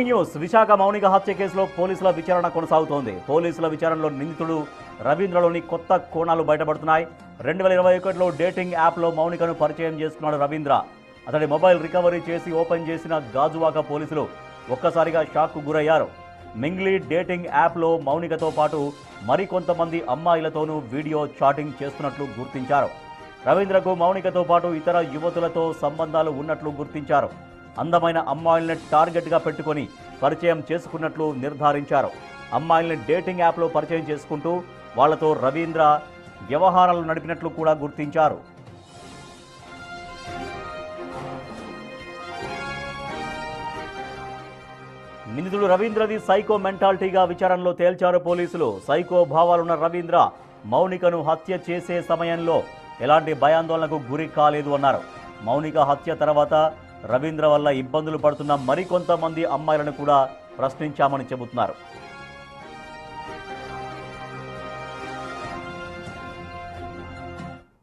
Breaking news. Visakha Mounika హత్య కేసులో పోలీసుల విచారణ కొనసాగుతోంది. పోలీసుల విచారణలో నిందితుడు రవీంద్రలోని కొత్త కోణాలు బయటపడుతున్నాయి. 2021లో డేటింగ్ యాప్లో మౌనికను పరిచయం చేసుకున్నాడు రవీంద్ర. అతడి మొబైల్ రికవరీ చేసి ఓపెన్ చేసిన గాజువాక పోలీసులు ఒక్కసారిగా షాక్కు గురయ్యారు. మింగ్లీ డేటింగ్ యాప్లో మౌనికతో పాటు మరికొంతమంది అమ్మాయిలతోనూ వీడియో చాటింగ్ చేస్తున్నట్లు గుర్తించారు. రవీంద్రకు మౌనికతో పాటు ఇతర యువతులతో సంబంధాలు ఉన్నట్లు గుర్తించారు. అందమైన అమ్మాయిల్ని టార్గెట్గా పెట్టుకొని పరిచయం చేసుకున్నట్లు నిర్ధారించారు. అమ్మాయిల్ని డేటింగ్ యాప్లో పరిచయం చేసుకుంటూ వాళ్లతో రవీంద్ర వ్యవహారాలు నడిపినట్లు కూడా గుర్తించారు. నిందితుడు రవీంద్రది సైకో మెంటాలిటీగా విచారణలో తేల్చారు పోలీసులు. సైకో భావాలున్న రవీంద్ర మౌనికను హత్య చేసే సమయంలో ఎలాంటి భయాందోళనకు గురి కాలేదు అన్నారు. మౌనిక హత్య తర్వాత రవీంద్ర వల్ల ఇబ్బందులు పడుతున్న మరికొంతమంది అమ్మాయిలను కూడా ప్రశ్నించామని చెబుతున్నారు.